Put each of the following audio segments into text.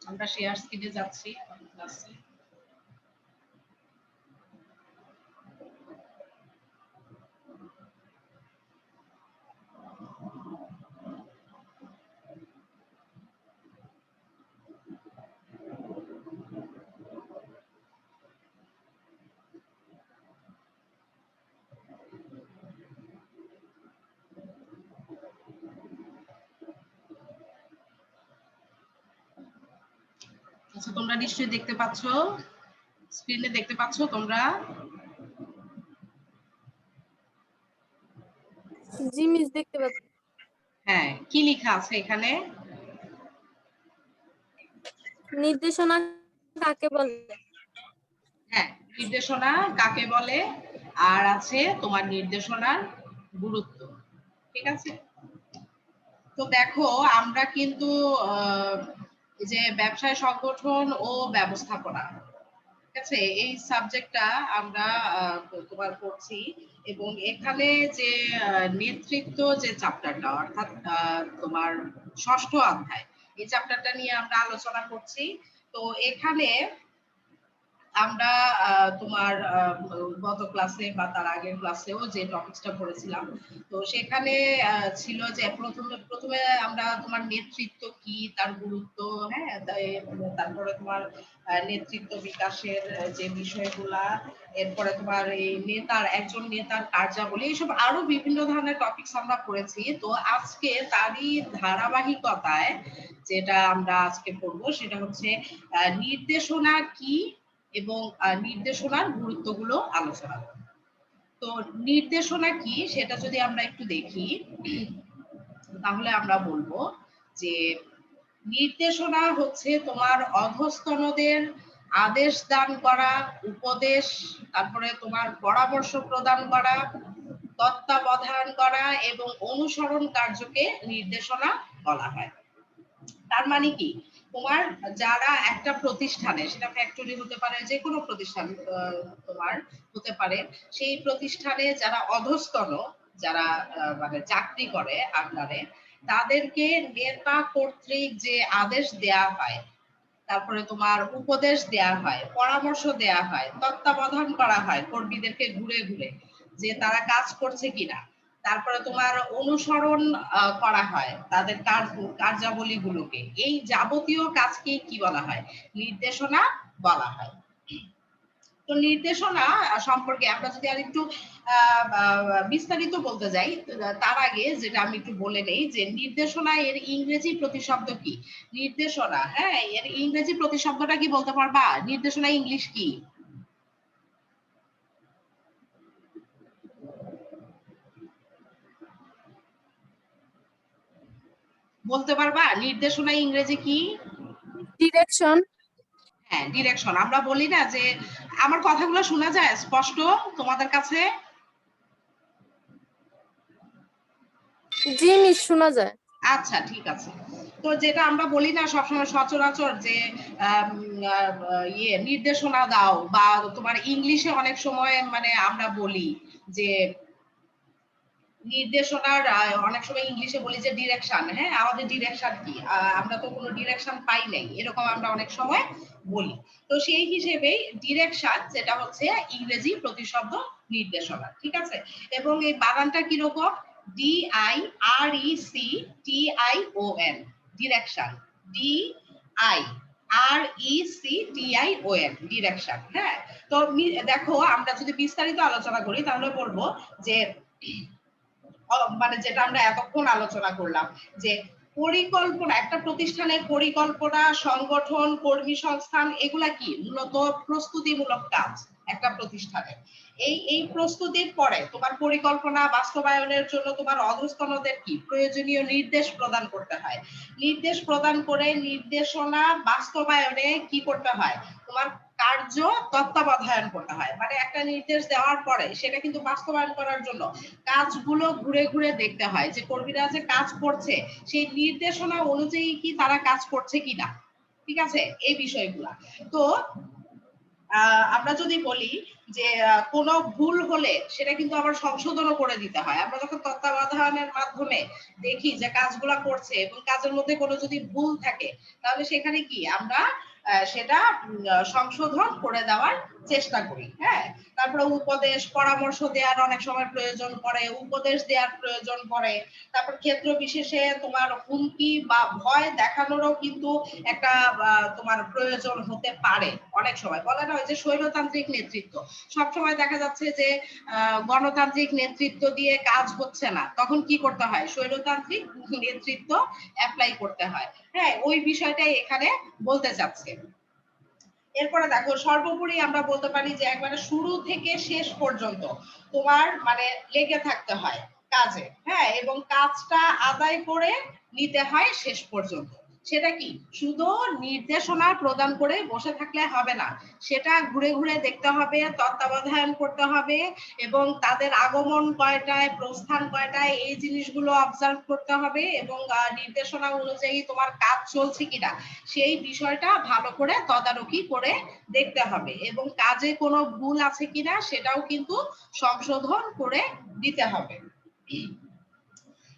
আমরা শেয়ার স্ক্রিনে যাচ্ছি ক্লাসে। আচ্ছা, তোমরা নিশ্চয়ই দেখতে পাচ্ছ, স্ক্রিনে দেখতে পাচ্ছ তোমরা? জি মিস, দেখতে পাচ্ছি। হ্যাঁ, কি লেখা আছে এখানে? নির্দেশনা কাকে বলে? হ্যাঁ, নির্দেশনা কাকে বলে, আর আছে তোমার নির্দেশনার গুরুত্ব। ঠিক আছে? তো দেখো, আমরা কিন্তু এই যে ব্যবসায় সংগঠন ও ব্যবস্থাপনা, ঠিক আছে, এই সাবজেক্টটা আমরা তোমার পড়ছি, এবং এখানে যে নেতৃত্ব যে চ্যাপ্টারটা, অর্থাৎ তোমার ষষ্ঠ অধ্যায়, এই চ্যাপ্টারটা নিয়ে আমরা আলোচনা করছি। তো এখানে আমরা তোমার গত ক্লাসে বা তার আগের ক্লাসেও যে টপিকসটা পড়েছিলাম, তো সেখানে ছিল যে প্রথমে আমরা তোমার নেতৃত্ব কি, তার গুরুত্ব, হ্যাঁ, তারপরে তোমার নেতৃত্ব বিকাশের যে বিষয়গুলা, এরপরে তোমার এই একজন নেতার কার্যাবলী, এইসব আরো বিভিন্ন ধরনের টপিকস আমরা পড়েছি। তো আজকে তারই ধারাবাহিকতায় যেটা আমরা আজকে পড়বো সেটা হচ্ছে নির্দেশনা কি এবং নির্দেশনার গুরুত্বগুলো আলোচনা করব। তো নির্দেশনা কি সেটা যদি আমরা একটু দেখি, তাহলে আমরা বলবো যে নির্দেশনা হচ্ছে তোমার অধস্তনদের আদেশ দান করা, উপদেশ, তারপরে তোমার পরামর্শ প্রদান করা, তত্ত্বাবধান করা এবং অনুসরণ কার্যকে নির্দেশনা বলা হয়। তার মানে কি, তোমার যারা একটা প্রতিষ্ঠানে, সেটা ফ্যাক্টরি হতে পারে, যে কোনো প্রতিষ্ঠান তোমার হতে পারে, সেই প্রতিষ্ঠানে যারা অধস্তন, যারা মানে চাকরি করে আন্ডারে, তাদেরকে নেতা কর্তৃক যে আদেশ দেয়া হয়, তারপরে তোমার উপদেশ দেয়া হয়, পরামর্শ দেয়া হয়, তত্ত্বাবধান করা হয় কর্মীদেরকে ঘুরে ঘুরে যে তারা কাজ করছে কিনা, তারপরে তোমার অনুসরণ করা হয় তাদের কার্যাবলীগুলোকে, এই যাবতীয় কাজকেই কি বলা হয়? নির্দেশনা বলা হয়। তো নির্দেশনা সম্পর্কে আমরা যদি আর একটু বিস্তারিত বলতে যাই, তার আগে যেটা আমি একটু বলে নেই যে নির্দেশনা এর ইংরেজি প্রতিশব্দ কি। নির্দেশনা, হ্যাঁ, এর ইংরেজি প্রতিশব্দটা কি বলতে পারবা? নির্দেশনা ইংলিশ কি বলতে পারবা? নির্দেশনা ইংরেজি কি? ডিরেকশন। হ্যাঁ, ডিরেকশন। আমরা বলি না যে, আমার কথাগুলো শোনা যায় স্পষ্ট তোমাদের কাছে? জি মিস, শোনা যায়। আচ্ছা, ঠিক আছে। তো যেটা আমরা বলি না সবসময় সচরাচর যে নির্দেশনা দাও, বা তোমার ইংলিশে অনেক সময় মানে আমরা বলি যে নির্দেশনার অনেক সময় ইংলিশে বলি যে ডিরেকশন, হ্যাঁ, আমাদের ডিরেকশন কি, আমরা তো কোনো ডিরেকশন পাই নাই, এরকম আমরা অনেক সময় বলি। তো সেই হিসেবে ডিরেকশন যেটা হচ্ছে ইংরেজি প্রতিশব্দ নির্দেশনা, ঠিক আছে। এবং এই বানানটা কিরকম? DIRECTION, direction. DIRECTION, direction. হ্যাঁ, তো দেখো, আমরা যদি বিস্তারিত আলোচনা করি তাহলে বলবো যে মানে যেটা আমরা এতক্ষণ আলোচনা করলাম, যে পরিকল্পনা, একটা প্রতিষ্ঠানের পরিকল্পনা, সংগঠন, কর্মী সংস্থান, এগুলা কি মূলত প্রস্তুতিমূলক কাজ একটা প্রতিষ্ঠানে। এই প্রস্তুতির পরে তোমার পরিকল্পনা বাস্তবায়নের জন্য তোমার অধস্তনদের কি প্রয়োজনীয় নির্দেশ প্রদান করতে হয়। নির্দেশ প্রদান করে নির্দেশনা বাস্তবায়নে কি করতে হয়? তোমার কার্য তত্ত্বাবধান করতে হয়। মানে একটা নির্দেশ দেওয়ার পরে সেটা কিন্তু বাস্তবায়ন করার জন্য কাজগুলো ঘুরে ঘুরে দেখতে হয় যে কর্মীরা যে কাজ করছে সেই নির্দেশনা অনুযায়ী কি তারা কাজ করছে কিনা, ঠিক আছে, এই বিষয়গুলা। তো আমরা যদি বলি যে কোনো ভুল হলে সেটা কিন্তু আবার সংশোধনও করে দিতে হয়। আমরা যখন তত্ত্বাবধানের মাধ্যমে দেখি যে কাজগুলা করছে এবং কাজের মধ্যে কোনো যদি ভুল থাকে, তাহলে সেখানে কি আমরা সেটা সংশোধন করে দেওয়ার চেষ্টা করি। হ্যাঁ, তারপরে উপদেশ পরামর্শ দেওয়ার অনেক সময় প্রয়োজন পড়ে, উপদেশ দেওয়ার প্রয়োজন পড়ে। তারপর ক্ষেত্র বিশেষে তোমার হুমকি বা ভয় দেখানোরও কিন্তু একটা তোমার প্রয়োজন হতে পারে। অনেক সময় বলে না যে স্বৈরতান্ত্রিক নেতৃত্ব, সবসময় দেখা যাচ্ছে যে গণতান্ত্রিক নেতৃত্ব দিয়ে কাজ হচ্ছে না, তখন কি করতে হয়? স্বৈরতান্ত্রিক নেতৃত্ব অ্যাপ্লাই করতে হয়। হ্যাঁ, ওই বিষয়টাই এখানে বলতে চাচ্ছে। এরপরে দেখো, সর্বোপরি আমরা বলতে পারি যে একবারে শুরু থেকে শেষ পর্যন্ত তোমার মানে লেগে থাকতে হয় কাজে। হ্যাঁ, এবং কাজটা আদায় করে নিতে হয় শেষ পর্যন্ত। সেটা কি শুধু নির্দেশনা প্রদান করে বসে থাকলে হবে না, সেটা ঘুরে ঘুরে দেখতে হবে, তত্ত্বাবধান করতে হবে এবং তাদের আগমন কয়টায়, প্রস্থান কয়টায়, এই জিনিসগুলো অবজার্ভ করতে হবে এবং নির্দেশনা অনুযায়ী তোমার কাজ চলছে কিনা সেই বিষয়টা ভালো করে তদারকি করে দেখতে হবে এবং কাজে কোনো ভুল আছে কিনা সেটাও কিন্তু সংশোধন করে দিতে হবে।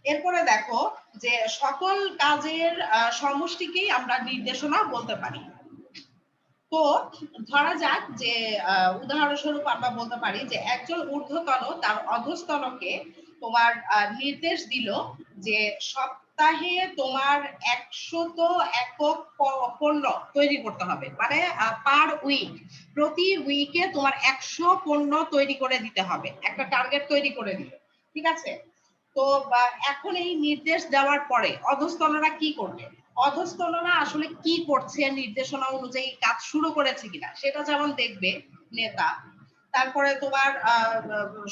এরপরে দেখো যে সকল কাজের সমষ্টিকেই আমরা নির্দেশনা বলতে পারি। তো ধরা যাক যে উদাহরণস্বরূপ আমরা বলতে পারি যে একজন ঊর্ধ্বতন তার অধস্তনকে তোমার নির্দেশ দিল যে সপ্তাহে তোমার 100 একক পণ্য তৈরি করতে হবে, মানে পার উইক, প্রতি উইকে তোমার 100 পণ্য তৈরি করে দিতে হবে, একটা টার্গেট তৈরি করে দিল। ঠিক আছে, তো এখন এই নির্দেশ দেওয়ার পরে অধস্তনরা কি করবে? অধস্তনরা আসলে কি করছে, নির্দেশনা অনুযায়ী কাজ শুরু করেছে কিনা সেটা যেমন দেখবে নেতা। তারপরে তোমার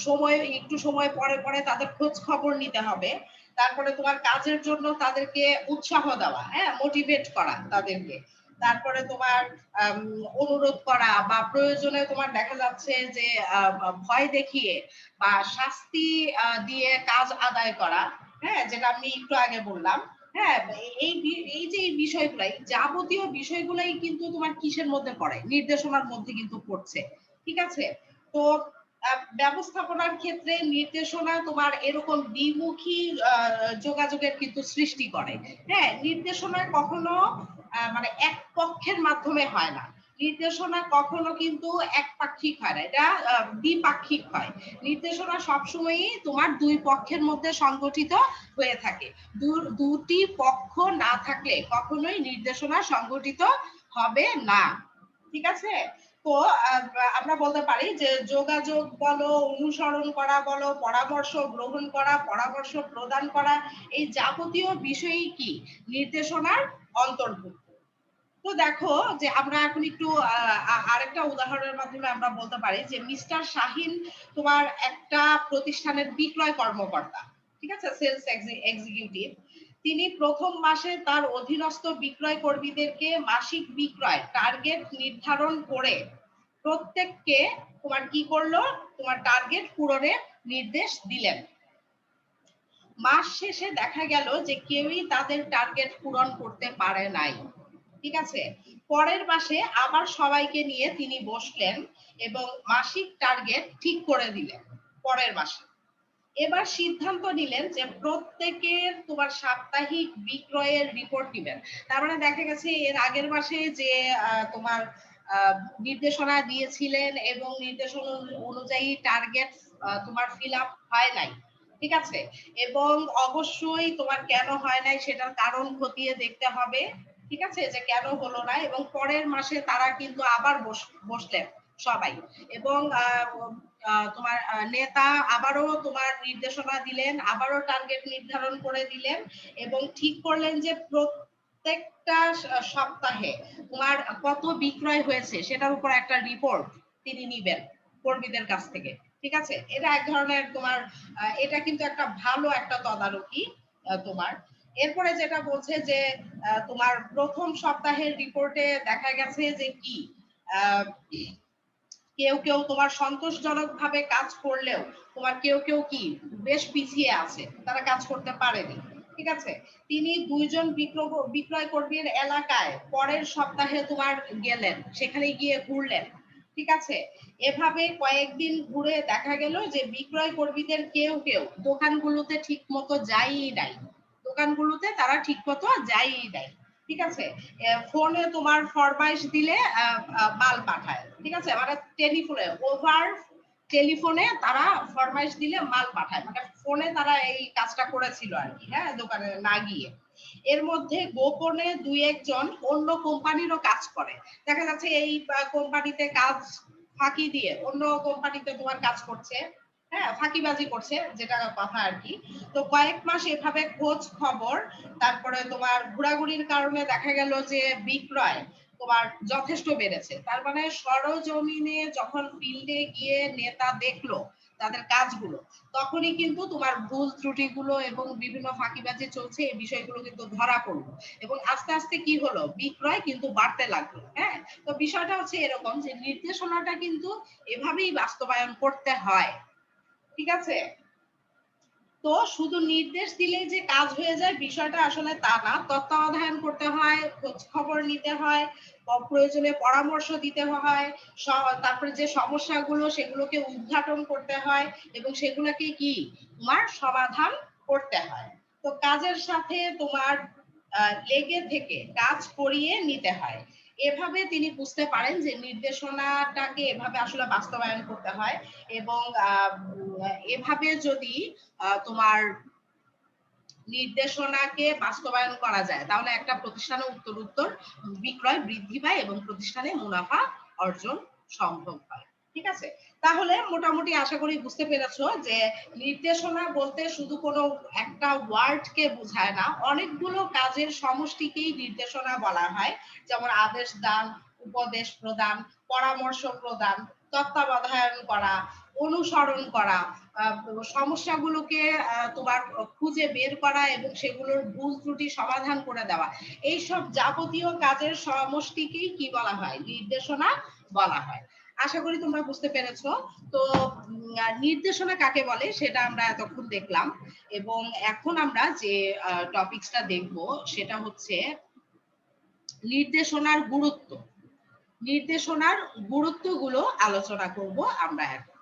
সময়, একটু সময় পরে পরে তাদের খোঁজ খবর নিতে হবে। তারপরে তোমার কাজের জন্য তাদেরকে উৎসাহ দেওয়া, হ্যাঁ, মোটিভেট করা তাদেরকে। তারপরে তোমার অনুরোধ করা বা প্রয়োজনে তোমার দেখা যাচ্ছে যে ভয় দেখিয়ে বা শাস্তি দিয়ে কাজ আদায় করা। হ্যাঁ, যেটা আমি একটু আগে বললাম। হ্যাঁ, এই যে এই বিষয়গুলাই, যাবতীয় বিষয়গুলাই কিন্তু তোমার কিসের মধ্যে পড়ে? নির্দেশনার মধ্যে কিন্তু পড়ছে। ঠিক আছে, তো ব্যবস্থাপনার ক্ষেত্রে নির্দেশনা তোমার এরকম দ্বিমুখী যোগাযোগের কিন্তু সৃষ্টি করে। হ্যাঁ, নির্দেশনা কখনো মানে এক পক্ষের মাধ্যমে হয় না, নির্দেশনা কখনো কিন্তু একপাক্ষিক হয় না, এটা দ্বিপাক্ষিক হয়। নির্দেশনা সবসময়ই তোমার দুই পক্ষের মধ্যে সংগঠিত হয়ে থাকে। দুটি পক্ষ না থাকলে কখনোই নির্দেশনা সংগঠিত হবে না। ঠিক আছে, তো আমরা বলতে পারি যে যোগাযোগ বলো, অনুসরণ করা বলো, পরামর্শ গ্রহণ করা, পরামর্শ প্রদান করা, এই যাবতীয় বিষয়ই কি নির্দেশনার অন্তর্ভুক্ত। তো দেখো যে আমরা এখন একটু আরেকটা উদাহরণের মাধ্যমে আমরা বলতে পারি যে মিস্টার শাহিন তোমার একটা প্রতিষ্ঠানের বিক্রয় কর্মকর্তা। ঠিক আছে, সেলস এক্সিকিউটিভ। তিনি প্রথম মাসে তার অধীনস্থ বিক্রয় কর্মীদেরকে মাসিক বিক্রয় টার্গেট নির্ধারণ করে প্রত্যেককে তোমার কি করলো? তোমার টার্গেট পূরণের নির্দেশ দিলেন। মাস শেষে দেখা গেল যে কেউই তাদের টার্গেট পূরণ করতে পারে নাই। ঠিক আছে, পরের মাসে আবার সবাইকে নিয়ে তিনি বসলেন এবং মাসিক টার্গেট ঠিক করে দিলেন পরের মাসে। এবার সিদ্ধান্ত নিলেন যে প্রত্যেকের তোমার সাপ্তাহিক বিক্রয়ের রিপোর্ট দিবেন। তার মানে দেখা গেছে এর আগের মাসে যে তোমার নির্দেশনা দিয়েছিলেন এবং নির্দেশনা অনুযায়ী টার্গেট তোমার ফিল আপ হয় নাই। ঠিক আছে, এবং অবশ্যই তোমার কেন হয় নাই সেটার কারণ খতিয়ে দেখতে হবে। ঠিক আছে, যে কেন হলো না, এবং পরের মাসে তারা কিন্তু আবার বসলেন সবাই এবং তোমার নেতা আবারও তোমার নির্দেশনা দিলেন, আবারও টার্গেট নির্ধারণ করে দিলেন এবং ঠিক করলেন যে প্রত্যেকটা সপ্তাহে তোমার কত বিক্রয় হয়েছে সেটার উপর একটা রিপোর্ট তিনি নিবেন কর্মীদের কাছ থেকে। ঠিক আছে, এটা এক ধরনের তোমার এটা কিন্তু একটা ভালো একটা তদারকি তোমার। এরপরে যেটা বলছে যে তোমার প্রথম সপ্তাহের রিপোর্টে দেখা গেছে যে কি কেউ কেউ তোমার সন্তোষজনক ভাবে কাজ করলেও তোমার কেউ কেউ কি বেশ পিছিয়ে আছে, তারা কাজ করতে পারেনি। ঠিক আছে, তিনি দুইজন বিক্রয় কর্মীর এলাকায় পরের সপ্তাহে তোমার গেলেন, সেখানে গিয়ে ঘুরলেন। ঠিক আছে। এভাবে কয়েকদিন ঘুরে দেখা গেল যে বিক্রয় কর্মীদের কেউ কেউ দোকানগুলোতে ঠিক মতো যায়ই নাই, দোকানগুলোতে তারা ঠিক মতো যায়ই নাই। ঠিক আছে। ফোনে তোমার ফরমাইশ দিলে মাল পাঠায়। ঠিক আছে, মানে টেলিফোনে ওভার টেলিফোনে তারা ফরমাইশ দিলে মাল পাঠায়, মানে ফোনে তারা এই কাজটা করেছিল আর কি, হ্যাঁ, দোকানে না গিয়ে। এর মধ্যে গোপনে দুই একজন অন্য কোম্পানিরও কাজ করে। দেখা যাচ্ছে এই কোম্পানিতে কাজ ফাঁকি দিয়ে অন্য কোম্পানিতে তোমার কাজ করছে, হ্যাঁ, ফাঁকিবাজি করছে, যেটা কথা আর কি। তো কয়েক মাস এভাবে খোঁজ খবর, তারপরে তোমার ঘোরাঘুরির কারণে দেখা গেল যে বিক্রয় তোমার যথেষ্ট বেড়েছে। তার মানে সরজমিনে যখন ফিল্ডে গিয়ে নেতা দেখলো তাদের কাজগুলো, তখনই কিন্তু তোমার ভুল ত্রুটিগুলো এবং বিভিন্ন ফাঁকিবাজি চলছে এই বিষয়গুলো কিন্তু ধরা পড়লো। এবং আস্তে আস্তে কি হলো, বিক্রয় কিন্তু বাড়তে লাগলো। হ্যাঁ, তো বিষয়টা হচ্ছে এরকম যে নির্দেশনাটা কিন্তু এভাবেই বাস্তবায়ন করতে হয়। ঠিক আছে। তো শুধু নির্দেশ দিলেই যে কাজ হয়ে যায় বিষয়টা আসলে তা না, তত্ত্বাবধান করতে হয়, খোঁজ খবর নিতে হয়, প্রয়োজনে পরামর্শ দিতে হয়, তারপরে যে সমস্যাগুলো সেগুলোকে উদ্ঘাটন করতে হয় এবং সেগুলোকে কি তোমার সমাধান করতে হয়। তো কাজের সাথে তোমার লেগে থেকে কাজ করিয়ে নিতে হয়। এভাবে তিনি বুঝতে পারেন যে নির্দেশনাটাকে এভাবে আসলে বাস্তবায়ন করতে হয়। এবং এভাবে যদি তোমার নির্দেশনাকে বাস্তবায়ন করা যায় তাহলে একটা প্রতিষ্ঠানে উত্তরোত্তর বিক্রয় বৃদ্ধি পায় এবং প্রতিষ্ঠানে মুনাফা অর্জন সম্ভব হয়। ঠিক আছে। তাহলে মোটামুটি আশা করি বুঝতে পেরেছো যে নির্দেশনা বলতে শুধু কোনো একটা ওয়ার্ডকে বোঝায় না, অনেকগুলো কাজের সমষ্টিকেই নির্দেশনা বলা হয়। যেমন আদেশ দান, উপদেশ প্রদান, পরামর্শ প্রদান, তত্ত্বাবধান করা, অনুসরণ করা, সমস্যাগুলোকে তোমার খুঁজে বের করা এবং সেগুলোর ভুল ত্রুটি সমাধান করে দেওয়া, এইসব যাবতীয় কাজের সমষ্টিকেই কি বলা হয়, নির্দেশনা বলা হয়। আশা করি তোমরা বুঝতে পেরেছো। তো নির্দেশনা কাকে বলে সেটা আমরা এতক্ষণ দেখলাম। এবং এখন আমরা যে টপিকসটা দেখব সেটা হচ্ছে নির্দেশনার গুরুত্ব। নির্দেশনার গুরুত্বগুলো আলোচনা করব আমরা এখন।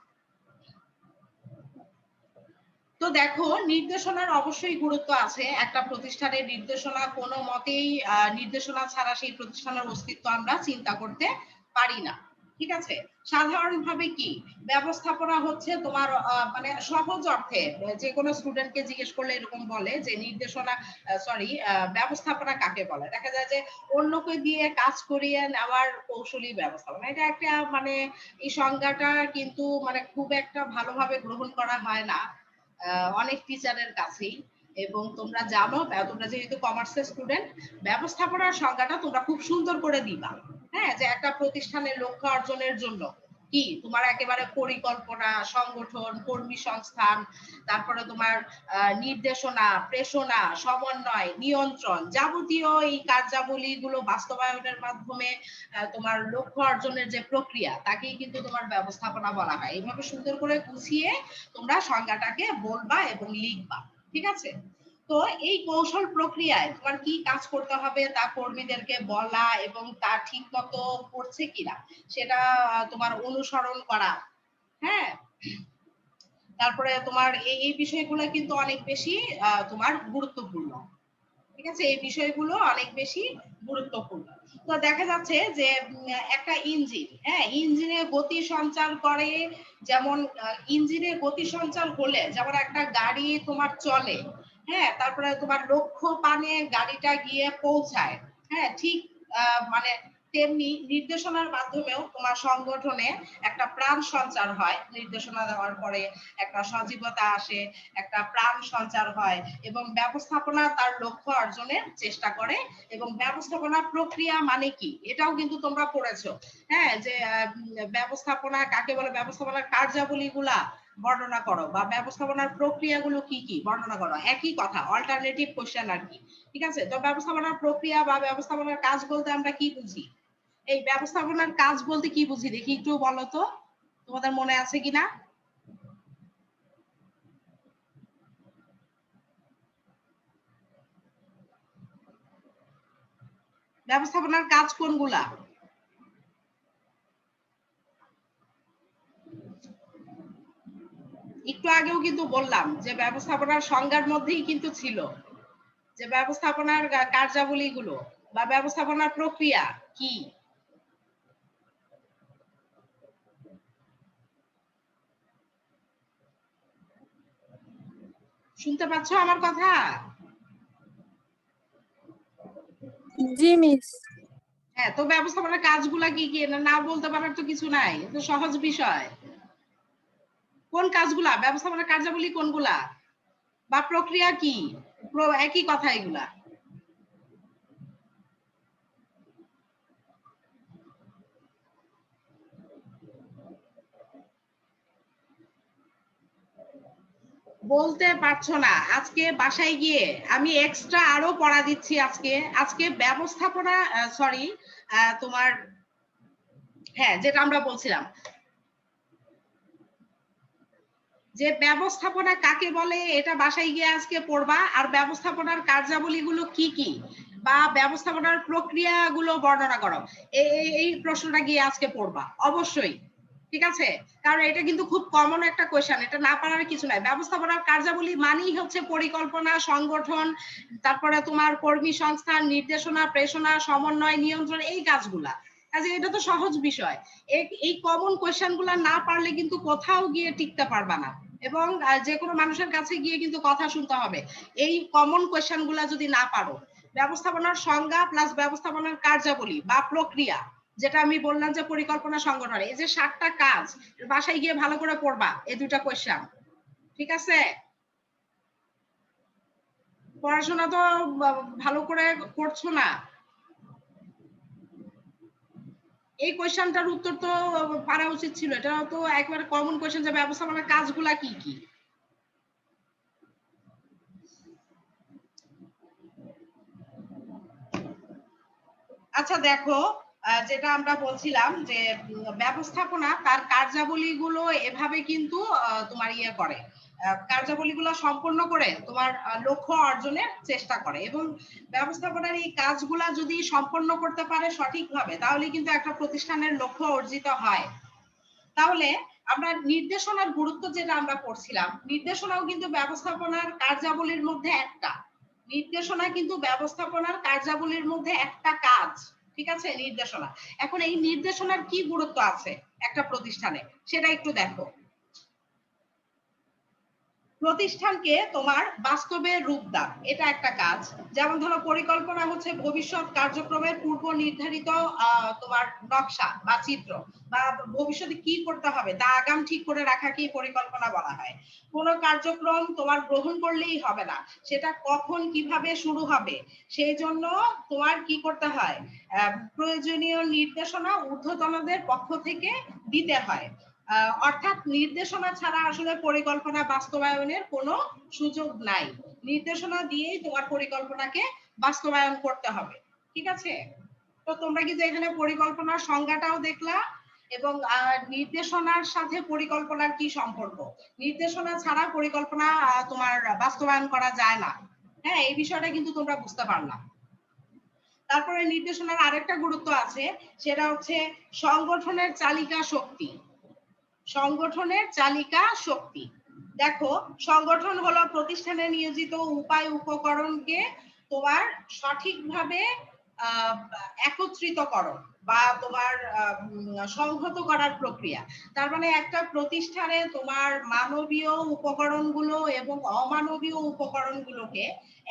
তো দেখো, নির্দেশনার অবশ্যই গুরুত্ব আছে। একটা প্রতিষ্ঠানের নির্দেশনা কোনো মতেই নির্দেশনা ছাড়া সেই প্রতিষ্ঠানের অস্তিত্ব আমরা চিন্তা করতে পারি না। ঠিক আছে। সাধারণভাবে কি ব্যবস্থাপনা হচ্ছে তোমার মানে সহজ অর্থে যে কোনো স্টুডেন্টকে জিজ্ঞেস করলে এরকম বলে যে নির্দেশনা ব্যবস্থাপনা কাকে বলে। দেখা যায় যে অন্যকে দিয়ে কাজ করিয়ে নেওয়ার কৌশলী ব্যবস্থাপনা, এটা একটা মানে এই সংজ্ঞাটা কিন্তু মানে খুব একটা ভালোভাবে গ্রহণ করা হয় না অনেক টিচারের কাছেই। এবং তোমরা জানো, তোমরা যেহেতু কমার্সের স্টুডেন্ট, ব্যবস্থাপনার সংজ্ঞাটা তোমরা খুব সুন্দর করে দিবা। হ্যাঁ, যে একটা প্রতিষ্ঠানের লক্ষ্য অর্জনের জন্য কি তোমার একেবারে পরিকল্পনা, সংগঠন, কর্মী সংস্থান, তারপরে তোমার নির্দেশনা, প্রেষণা, সমন্বয়, নিয়ন্ত্রণ, যাবতীয় এই কার্যাবলীগুলো বাস্তবায়নের মাধ্যমে তোমার লক্ষ্য অর্জনের যে প্রক্রিয়া তাকেই কিন্তু তোমার ব্যবস্থাপনা বলা হয়। এইভাবে সুন্দর করে গুছিয়ে তোমরা সংজ্ঞাটাকে বলবা এবং লিখবা। ঠিক আছে। তো এই কৌশল প্রক্রিয়ায় তোমার কি কাজ করতে হবে তা কর্মীদেরকে বলা এবং তা ঠিক মতো করছে কিনা সেটা তোমার অনুসরণ করা। হ্যাঁ, তারপরে তোমার এই বিষয়গুলো কিন্তু অনেক বেশি তোমার গুরুত্বপূর্ণ। ঠিক আছে, এই বিষয়গুলো অনেক বেশি গুরুত্বপূর্ণ। তো দেখা যাচ্ছে যে একটা ইঞ্জিন, হ্যাঁ, ইঞ্জিনে গতি সঞ্চার করে, যেমন ইঞ্জিনে গতি সঞ্চার হলে যেমন একটা গাড়ি তোমার চলে, হ্যাঁ, তারপরে তোমার লক্ষ্য পানে গাড়িটা গিয়ে পৌঁছায়। হ্যাঁ, ঠিক মানে তেমনি নির্দেশনার মাধ্যমেও তোমার সংগঠনে একটা প্রাণ সঞ্চার হয়। নির্দেশনা দেওয়ার পরে একটা সজীবতা আসে, একটা প্রাণ সঞ্চার হয় এবং ব্যবস্থাপনা তার লক্ষ্য অর্জনের চেষ্টা করে। এবং ব্যবস্থাপনা প্রক্রিয়া মানে কি এটাও কিন্তু তোমরা পড়েছো। হ্যাঁ, যে ব্যবস্থাপনা কাকে বলে, ব্যবস্থাপনার কার্যাবলীগুলা বর্ণনা করো বা ব্যবস্থাপনার প্রক্রিয়াগুলো কি কি বর্ণনা করো, একই কথা, অল্টারনেটিভ কোশ্চেন আর কি। ঠিক আছে। তো ব্যবস্থাপনার প্রক্রিয়া বা ব্যবস্থাপনার কাজ বলতে আমরা কি বুঝি, এই ব্যবস্থাপনার কাজ বলতে কি বুঝি দেখি একটু বলো তো, তোমাদের মনে আছে কিনা। ব্যবস্থাপনার কাজ কোনগুলা? একটু আগেও কিন্তু বললাম যে ব্যবস্থাপনার সংজ্ঞার মধ্যেই কিন্তু ছিল যে ব্যবস্থাপনার কার্যাবলীগুলো বা ব্যবস্থাপনার প্রক্রিয়া কি। শুনতে পাচ্ছ আমার কথা? জি মিস। হ্যাঁ, তো ব্যবস্থাপনার কাজগুলা কি কি না বলতে পারার তো কিছু নাই, তো সহজ বিষয়। কোন কাজগুলা ব্যবস্থাপনার কার্যাবলী কোনগুলা বা প্রক্রিয়া কি, একই কথা এগুলা। বলতে পারছো না? আজকে বাসায় গিয়ে আমি এক্সট্রা আরো পড়া দিচ্ছি। আজকে আজকে ব্যবস্থাপনা সরি তোমার হ্যাঁ যেটা আমরা বলছিলাম যে ব্যবস্থাপনা কাকে বলে এটা বাসায় গিয়ে আজকে পড়বা। আর ব্যবস্থাপনার কার্যাবলীগুলো কি কি বা ব্যবস্থাপনার প্রক্রিয়াগুলো বর্ণনা করো, এই প্রশ্নটা গিয়ে আজকে পড়বা অবশ্যই। ঠিক আছে, কারণ এটা কিন্তু খুব কমন একটা কোয়েশ্চেন, এটা না পারার কিছু নাই। ব্যবস্থাপনার কার্যাবলী মানেই হচ্ছে পরিকল্পনা, সংগঠন, তারপরে তোমার কর্মী সংস্থান, নির্দেশনা, প্রেষণা, সমন্বয়, নিয়ন্ত্রণ, এই কাজগুলা। কাজে এটা তো সহজ বিষয়। এই কমন কোয়েশ্চেন গুলা না পারলে কিন্তু কোথাও গিয়ে টিকতে পারবা না, এবং যে কোনো মানুষের কাছে গিয়ে কিন্তু কথা শুনতে হবে এই কমন কোয়েশ্চেন গুলা যদি না পারো। ব্যবস্থাপনার সংজ্ঞা প্লাস ব্যবস্থাপনার কার্যাবলী বা প্রক্রিয়া, যেটা আমি বললাম যে পরিকল্পনা, সংগঠন, এই যে 7টা কাজ বাসায় গিয়ে ভালো করে পড়বা এই দুটা কোয়েশ্চেন। ঠিক আছে, পড়াশোনা তো ভালো করে করছো না। এই কোয়েশ্চেনটার উত্তর তো পারা উচিত ছিল, এটা তো একবারে কমন কোয়েশ্চেন যে ব্যবস্থাপনার কাজগুলা কি কি। আচ্ছা দেখো, যেটা আমরা বলছিলাম যে ব্যবস্থাপনা তার কার্যাবলীগুলো এভাবে কিন্তু তোমার ইয়ে করে, কার্যাবলীগুলো সম্পন্ন করে তোমার লক্ষ্য অর্জনের চেষ্টা করে, এবং ব্যবস্থাপনার এই কাজগুলা যদি সম্পন্ন করতে পারে সঠিকভাবে তাহলে কিন্তু একটা প্রতিষ্ঠানের লক্ষ্য অর্জিত হয়। তাহলে আমরা নির্দেশনার গুরুত্ব যেটা আমরা পড়ছিলাম, নির্দেশনাও কিন্তু ব্যবস্থাপনার কার্যাবলীর মধ্যে একটা। নির্দেশনা কিন্তু ব্যবস্থাপনার কার্যাবলীর মধ্যে একটা কাজ। ঠিক আছে, নির্দেশনা। এখন এই নির্দেশনার কি গুরুত্ব আছে একটা প্রতিষ্ঠানে সেটা একটু দেখো। প্রতিষ্ঠানকে তোমার বাস্তবে রূপ দাও, এটা একটা কাজ। যেমন ধরো পরিকল্পনা হচ্ছে ভবিষ্যৎ কার্যক্রমের পূর্ব নির্ধারিত তোমার নকশা বা চিত্র, বা ভবিষ্যতে কি করতে হবে তা আগাম ঠিক করে রাখাকেই পরিকল্পনা বলা হয়। কোনো কার্যক্রম তোমার গ্রহণ করলেই হবে না, সেটা কখন কিভাবে শুরু হবে সেই জন্য তোমার কি করতে হয়, প্রয়োজনীয় নির্দেশনা ঊর্ধ্বতনদের পক্ষ থেকে দিতে হয়। অর্থাৎ নির্দেশনা ছাড়া আসলে পরিকল্পনা বাস্তবায়নের কোনো সুযোগ নাই। নির্দেশনা দিয়েই তোমার পরিকল্পনাকে বাস্তবায়ন করতে হবে। ঠিক আছে, তো তোমরা কিন্তু এখানে পরিকল্পনার সংজ্ঞাটাও দেখলা, এবং নির্দেশনার সাথে পরিকল্পনার কি সম্পর্ক, নির্দেশনা ছাড়া পরিকল্পনা তোমার বাস্তবায়ন করা যায় না। হ্যাঁ, এই বিষয়টা কিন্তু তোমরা বুঝতে পারলা। তারপরে নির্দেশনার আরেকটা গুরুত্ব আছে, সেটা হচ্ছে সংগঠনের চালিকা শক্তি। সংগঠনের চালিকা শক্তি। দেখো, সংগঠন হলো প্রতিষ্ঠানে নিয়োজিত উপায় উপকরণকে তোমার সঠিকভাবে একত্রিতকরণ বা তোমার সংহত করার প্রক্রিয়া। তার মানে একটা প্রতিষ্ঠানে তোমার মানবীয় উপকরণগুলো এবং অমানবীয় উপকরণগুলোকে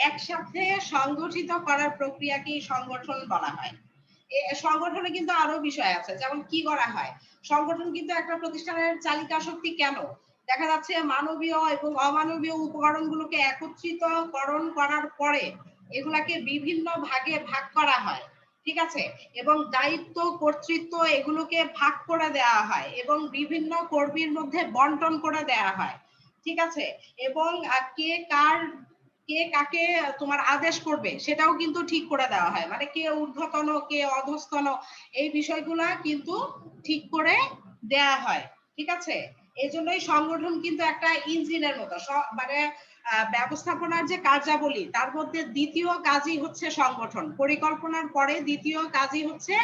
একসাথে সংগঠিত করার প্রক্রিয়াকেই সংগঠন বলা হয়। সংগঠনে কিন্তু আরো বিষয় আছে, যেমন কি করা হয়। সংগঠন কিন্তু একটা প্রতিষ্ঠানের চালিকা শক্তি কেন, দেখা যাচ্ছে মানবীয় এবং অমানবীয় উপকরণগুলোকে একত্রিতকরণ করার পরে এগুলাকে বিভিন্ন ভাগে ভাগ করা হয়। ঠিক আছে, এবং দায়িত্ব কর্তৃত্ব এগুলোকে ভাগ করে দেওয়া হয় এবং বিভিন্ন কর্মীর মধ্যে বন্টন করে দেওয়া হয়। ঠিক আছে, এবং কে কাকে তোমার আদেশ করবে সেটাও কিন্তু ঠিক করে দেওয়া হয়, মানে কে ঊর্ধ্বতন কে অধস্তন এই বিষয়গুলা কিন্তু ঠিক করে দেয়া হয়। ঠিক আছে, এই জন্যই সংগঠন কিন্তু একটা ইঞ্জিনের মতো, মানে ব্যবস্থাপনার যে কার্যাবলী তার মধ্যে দ্বিতীয় কাজই হচ্ছে সংগঠন, পরিকল্পনার পরে দ্বিতীয় কাজই হচ্ছে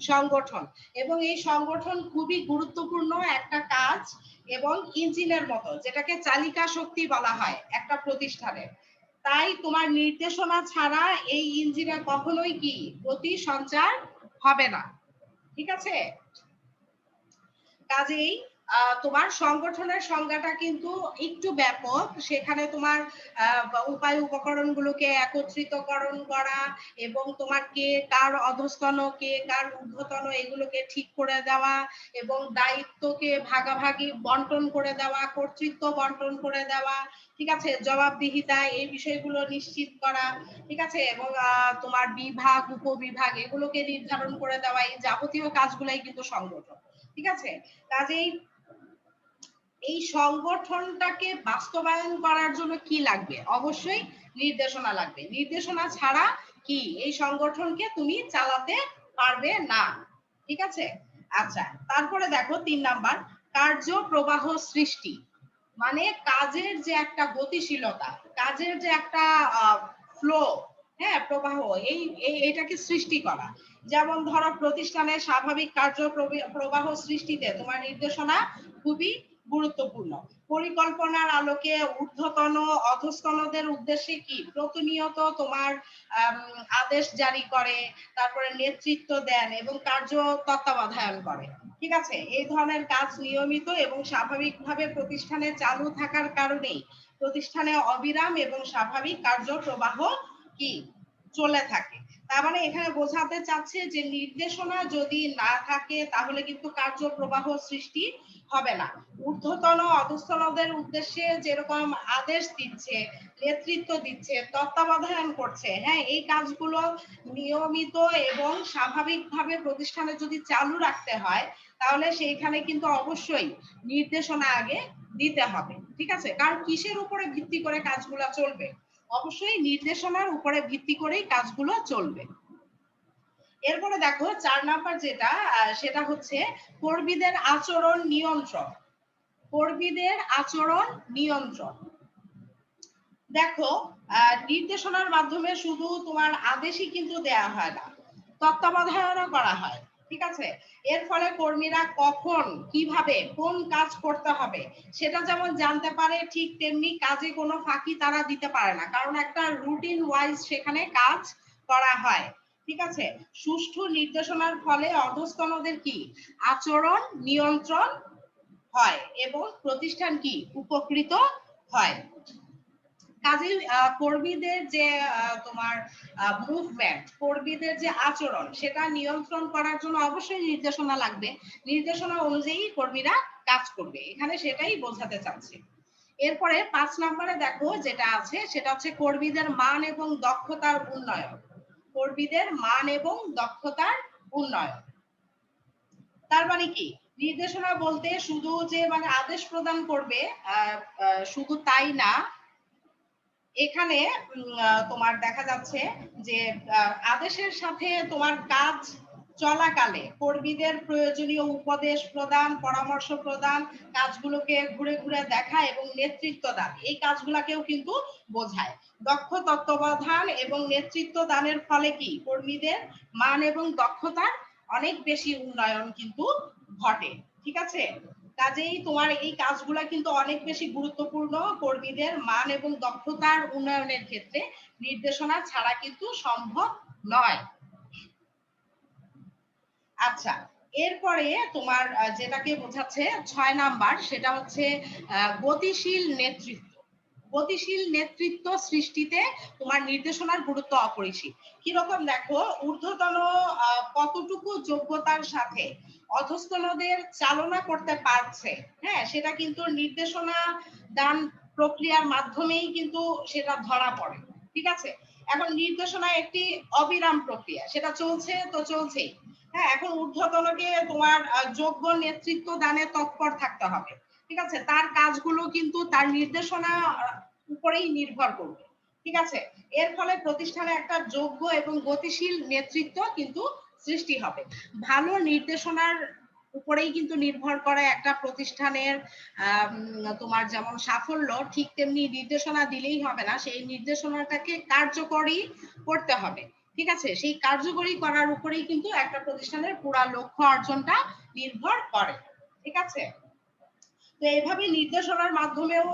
সংগঠন। এবং এই সংগঠন খুবই গুরুত্বপূর্ণ একটা কাজ, এবং ইঞ্জিনের মতো, যেটাকে চালিকা শক্তি বলা হয় একটা প্রতিষ্ঠানের। তাই তোমার নির্দেশনা ছাড়া এই ইঞ্জিনে কখনোই কি গতি সঞ্চার হবে না। ঠিক আছে, কাজেই তোমার সংগঠনের সংজ্ঞাটা কিন্তু একটু ব্যাপক। সেখানে তোমার উপায় উপকরণগুলোকে একত্রিতকরণ করা এবং তোমার কে কার অধস্তন, কে কার ঊর্ধ্বতন, এগুলোকে ঠিক করে দেওয়া এবং দায়িত্বকে ভাগাভাগি বন্টন করে দেওয়া, কর্তৃত্ব বন্টন করে দেওয়া, ঠিক আছে, জবাবদিহিতা, এই বিষয়গুলো নিশ্চিত করা, ঠিক আছে, এবং তোমার বিভাগ উপবিভাগ এগুলোকে নির্ধারণ করে দেওয়া, এই যাবতীয় কাজগুলাই কিন্তু সংগঠন। ঠিক আছে, কাজেই এই সংগঠনটাকে বাস্তবায়ন করার জন্য কি লাগবে? অবশ্যই নির্দেশনা লাগবে। নির্দেশনা ছাড়া কি এই সংগঠনকে তুমি চালাতে পারবে না। ঠিক আছে, আচ্ছা, তারপরে দেখো ৩ নাম্বার, কার্য প্রবাহ সৃষ্টি। মানে কাজের যে একটা গতিশীলতা, কাজের যে একটা ফ্লো, হ্যাঁ, প্রবাহ, এইটাকে সৃষ্টি করা। যেমন ধরো প্রতিষ্ঠানের স্বাভাবিক কার্য প্রবাহ সৃষ্টিতে তোমার নির্দেশনা খুবই গুরুত্বপূর্ণ। পরিকল্পনার আলোকে ঊর্ধ্বতন অধস্তনদের উদ্দেশ্যে কি প্রতিনিয়ত তোমার আদেশ জারি করে, তারপরে নেতৃত্ব দেন এবং কার্য তত্ত্বাবধান করে। ঠিক আছে, এই ধরনের কাজ নিয়মিত এবং স্বাভাবিকভাবে প্রতিষ্ঠানে চালু থাকার কারণেই প্রতিষ্ঠানে অবিরাম এবং স্বাভাবিক কার্য প্রবাহ কি চলে থাকে। তার মানে এখানে বোঝাতে চাচ্ছে যে নির্দেশনা যদি না থাকে তাহলে কিন্তু কার্য প্রবাহ সৃষ্টি হবে না। ঊর্ধ্বতন অধস্তনদের উদ্দেশ্যে যেরকম আদেশ দিচ্ছে, নেতৃত্ব দিচ্ছে, তত্ত্বাবধান করছে, হ্যাঁ, এই কাজগুলো নিয়মিত এবং স্বাভাবিকভাবে প্রতিষ্ঠানে যদি চালু রাখতে হয় তাহলে সেইখানে কিন্তু অবশ্যই নির্দেশনা আগে দিতে হবে। ঠিক আছে, কারণ কিসের উপরে ভিত্তি করে কাজগুলো চলবে? অবশ্যই নির্দেশনার উপরে ভিত্তি করেই কাজগুলো চলবে। এরপরে দেখো ৪ নাম্বার যেটা, সেটা হচ্ছে কর্মীদের আচরণ নিয়ন্ত্রণ। কর্মীদের আচরণ নিয়ন্ত্রণ। দেখো, নির্দেশনার মাধ্যমে শুধু তোমার আদেশই কিন্তু দেয়া হয় না, তত্ত্বাবধানও করা হয়। ঠিক আছে, এর ফলে কর্মীরা কখন কিভাবে কোন কাজ করতে হবে সেটা যেমন জানতে পারে, ঠিক তেমনি কাজে কোনো ফাঁকি তারা দিতে পারে না, কারণ একটা রুটিন ওয়াইজ সেখানে কাজ করা হয়। ঠিক আছে, সুষ্ঠু নির্দেশনার ফলে অধস্তনদের কি আচরণ নিয়ন্ত্রণ হয় এবং প্রতিষ্ঠান কি উপকৃত হয়। কাজেই কর্মীদের যে তোমার মুভমেন্ট, কর্মীদের যে আচরণ, সেটা নিয়ন্ত্রণ করার জন্য অবশ্যই নির্দেশনা লাগবে। নির্দেশনা অনুযায়ী কর্মীরা কাজ করবে, এখানে সেটাই বোঝাতে চাচ্ছি। এরপরে ৫ নম্বরে দেখো যেটা আছে সেটা হচ্ছে কর্মীদের মান এবং দক্ষতার উন্নয়ন। কর্মীদের মান এবং দক্ষতার উন্নয়ন তার মানে কি? নির্দেশনা বলতে শুধু যে মানে আদেশ প্রদান করবে শুধু তাই না, এখানে তোমার দেখা যাচ্ছে যে আদেশের সাথে তোমার কাজ চলাকালে কর্মীদের প্রয়োজনীয় উপদেশ প্রদান, পরামর্শ প্রদান, কাজগুলোকে ঘুরে ঘুরে দেখা এবং নেতৃত্ব দান, এই কাজগুলাকেও কিন্তু বোঝায়। দক্ষ তত্ত্বাবধান এবং নেতৃত্ব দানের ফলে কি কর্মীদের মান এবং দক্ষতার অনেক বেশি উন্নয়ন কিন্তু ঘটে। ঠিক আছে, কাজেই তোমার এই কাজগুলা কিন্তু অনেক বেশি গুরুত্বপূর্ণ কর্মীদের মান এবং দক্ষতার উন্নয়নের ক্ষেত্রে। নির্দেশনা ছাড়া কিন্তু সম্ভব নয়। আচ্ছা, এরপরে তোমার যেটাকে বোঝাচ্ছে ৬ নাম্বার, সেটা হচ্ছে গতিশীল নেতৃত্ব। গতিশীল নেতৃত্ব সৃষ্টিতে তোমার নির্দেশনার গুরুত্ব অপরিসীম। কিরকম দেখো, ঊর্ধ্বতন কতটুকু যোগ্যতার সাথে অধস্তনদের চালনা করতে পারছে, হ্যাঁ, সেটা কিন্তু নির্দেশনা দান প্রক্রিয়ার মাধ্যমেই কিন্তু সেটা ধরা পড়ে। ঠিক আছে, এখন নির্দেশনা একটি অবিরাম প্রক্রিয়া, সেটা চলছে তো চলছেই। হ্যাঁ, এখন ঊর্ধ্বতনকে তোমার যোগ্য নেতৃত্ব দানে তৎপর থাকতে হবে। ঠিক আছে, তার কাজগুলো কিন্তু তার নির্দেশনা উপরেই নির্ভর করবে। ঠিক আছে, এর ফলে প্রতিষ্ঠানে একটা যোগ্য এবং গতিশীল নেতৃত্ব কিন্তু সৃষ্টি হবে। ভালো নির্দেশনার উপরেই কিন্তু নির্ভর করে একটা প্রতিষ্ঠানের তোমার যেমন সাফল্য, ঠিক তেমনি নির্দেশনা দিলেই হবে না, সেই নির্দেশনাটাকে কার্যকরী করতে হবে। ঠিক আছে, সেই কার্যকরী করার উপরেই কিন্তু একটা প্রতিষ্ঠানের পুরা লক্ষ্য অর্জনটা নির্ভর করে। ঠিক আছে, তো এইভাবে নির্দেশনার মাধ্যমেও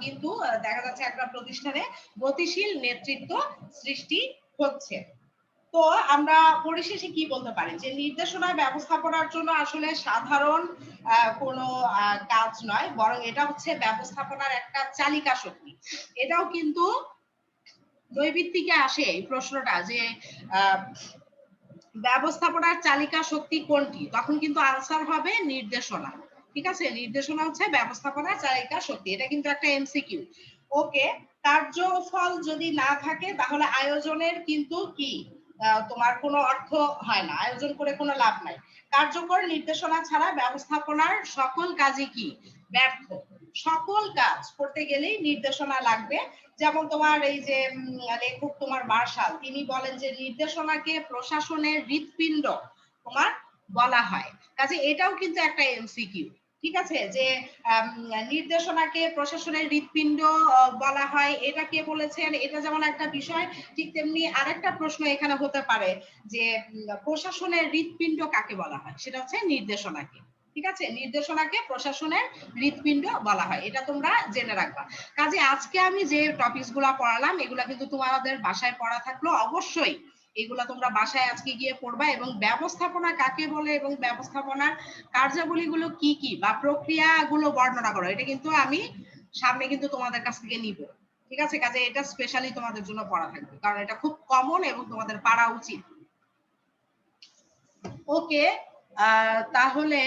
কিন্তু দেখা যাচ্ছে একটা প্রতিষ্ঠানে গতিশীল নেতৃত্ব সৃষ্টি হচ্ছে। তো আমরা পরিশেষে কি বলতে পারি যে নির্দেশনা ব্যবস্থাপনার জন্য আসলে সাধারণ কোনো কাজ নয়, বরং এটা হচ্ছে ব্যবস্থাপনার একটা চালিকা শক্তি। এটাও কিন্তু নৈবিত্তিকে আসে এই প্রশ্নটা যে ব্যবস্থাপনার চালিকা শক্তি কোনটি, তখন কিন্তু আনসার হবে নির্দেশনা। ঠিক আছে, নির্দেশনা হচ্ছে ব্যবস্থাপনার চালিকা শক্তি, এটা কিন্তু একটা এমসিকিউ। ওকে, কার্যফল যদি না থাকে তাহলে আয়োজনের কিন্তু কি তোমার কোনো অর্থ হয় না, আয়োজন করে কোনো লাভ নাই। কার্যকর নির্দেশনা ছাড়া ব্যবস্থাপনার সকল কাজই কি ব্যর্থ। সকল কাজ করতে গেলেই নির্দেশনা লাগবে। যেমন তোমার এই যে লেখক তোমার মার্শাল, তিনি বলেন যে নির্দেশনাকে প্রশাসনের হৃৎপিণ্ড তোমার বলা হয়। কাজে এটাও কিন্তু একটা এমসিকিউ। ঠিক আছে, যে নির্দেশনাকে প্রশাসনের হৃৎপিণ্ড বলা হয়, এটা কে বলেছেন, এটা যেমন একটা বিষয়, ঠিক তেমনি আরেকটা প্রশ্ন এখানে হতে পারে যে প্রশাসনের হৃৎপিণ্ড কাকে বলা হয়, সেটা হচ্ছে নির্দেশনাকে। ঠিক আছে, নির্দেশনাকে প্রশাসনের হৃৎপিণ্ড বলা হয়, এটা তোমরা জেনে রাখবা। কাজে আজকে আমি যে টপিকস গুলা পড়ালাম এগুলা কিন্তু তোমাদের বাসায় পড়া থাকলো, অবশ্যই এগুলা তোমরা বাসায় আজকে গিয়ে পড়বা, এবং ব্যবস্থাপনা কাকে বলে এবং ব্যবস্থাপনার কার্যাবলীগুলো কি কি বা প্রক্রিয়াগুলো বর্ণনা করো, এটা কিন্তু আমি সামনে কিন্তু তোমাদের কাছ থেকে নিব। ঠিক আছে, কাজে এটা স্পেশালি তোমাদের জন্য পড়া থাকবে, কারণ এটা খুব কমন এবং তোমাদের পারা উচিত। ওকে, তাহলে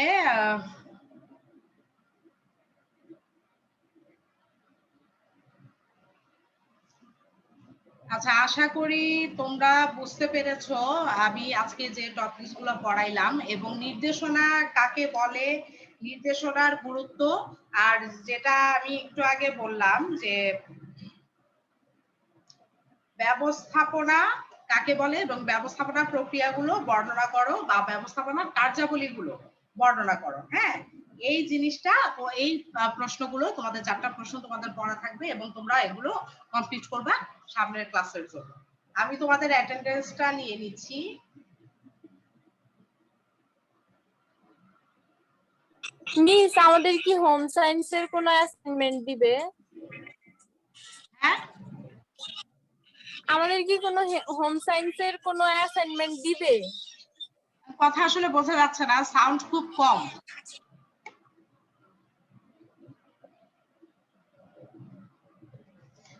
আচ্ছা, আশা করি তোমরা বুঝতে পেরেছো আমি আজকে যে টপিকস গুলো পড়াইলাম, এবং নির্দেশনা কাকে বলে, নির্দেশনার গুরুত্ব, আর যেটা আমি একটু আগে বললাম যে ব্যবস্থাপনা কাকে বলে এবং ব্যবস্থাপনা প্রক্রিয়াগুলো বর্ণনা করো বা ব্যবস্থাপনার কার্যাবলীগুলো বর্ণনা করো। হ্যাঁ, এই জিনিসটা, এই প্রশ্নগুলো তোমাদের 4টা প্রশ্ন তোমাদের পড়া থাকবে এবং তোমরা এগুলো কমপ্লিট করবা সামনের ক্লাসের জন্য। আমি তোমাদের অ্যাটেন্ডেন্সটা নিয়ে নিচ্ছি। মিস, আমাদের কি হোম সায়েন্সের কোনো অ্যাসাইনমেন্ট দিবে? হ্যাঁ, আমাদের কি কোনো হোম সায়েন্সের কোনো অ্যাসাইনমেন্ট দিবে? কথা আসলে বোঝা যাচ্ছে না, সাউন্ড খুব কম।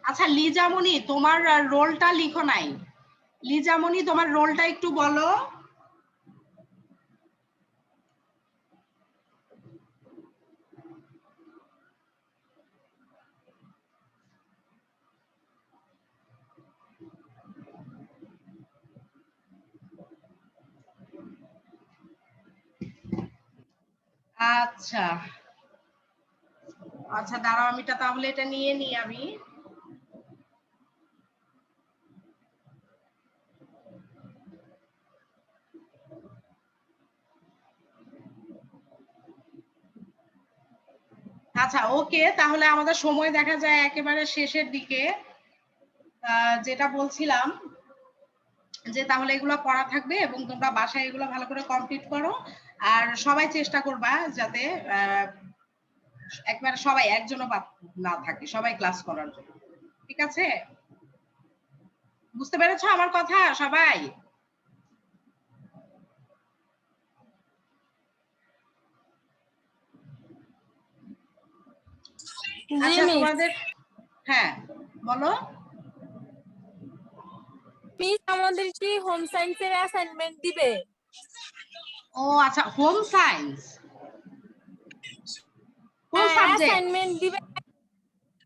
আচ্ছা লিজামণি, তোমার রোলটা লিখো নাই। লিজামণি, তোমার রোলটা একটু বলো। আচ্ছা আচ্ছা, দাঁড়াও, আমি তাহলে এটা নিয়ে নিই আমি। আচ্ছা ওকে, তাহলে আমাদের সময় দেখা যায় একেবারে শেষের দিকে। যেটা বলছিলাম যে তাহলে এগুলো পড়া থাকবে এবং তোমরা বাসায় এগুলো ভালো করে কমপ্লিট করো, আর সবাই চেষ্টা করবা যাতে একবারে সবাই একজনও বাদ না থাকে, সবাই ক্লাস করার জন্য। ঠিক আছে, বুঝতে পেরেছো আমার কথা সবাই? আচ্ছা তোমাদের, হ্যাঁ বলো। মিস, আমাদের কি হোম সায়েন্সের অ্যাসাইনমেন্ট দিবে? ও আচ্ছা, হোম সায়েন্স কোন হ্যাঁ, সাবজেক্ট? অ্যাসাইনমেন্ট দিবে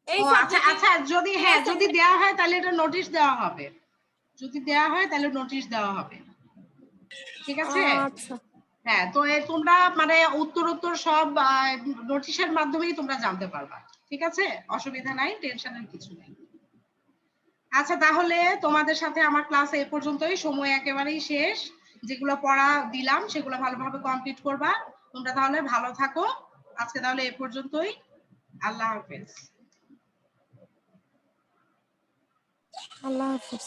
এই ও আচ্ছা সাবজেক্টে। আচ্ছা, যদি হ্যাঁ যদি দেওয়া হয় তাহলে এটা নোটিশ দেওয়া হবে, যদি দেওয়া হয় তাহলে নোটিশ দেওয়া হবে। ঠিক আছে, আচ্ছা হ্যাঁ, তো তোমরা মানে উত্তর সব নোটিশের মাধ্যমেই তোমরা জানতে পারবা। ঠিক আছে, অসুবিধা নাই, টেনশনের কিছু নেই। আচ্ছা তাহলে তোমাদের সাথে আমার ক্লাস এই পর্যন্তই, সময় একেবারেই শেষ। যেগুলো পড়া দিলাম সেগুলো ভালোভাবে কমপ্লিট করবা। তোমরা তাহলে ভালো থাকো, আজকে তাহলে এই পর্যন্তই। আল্লাহ হাফেজ। আল্লাহ হাফেজ।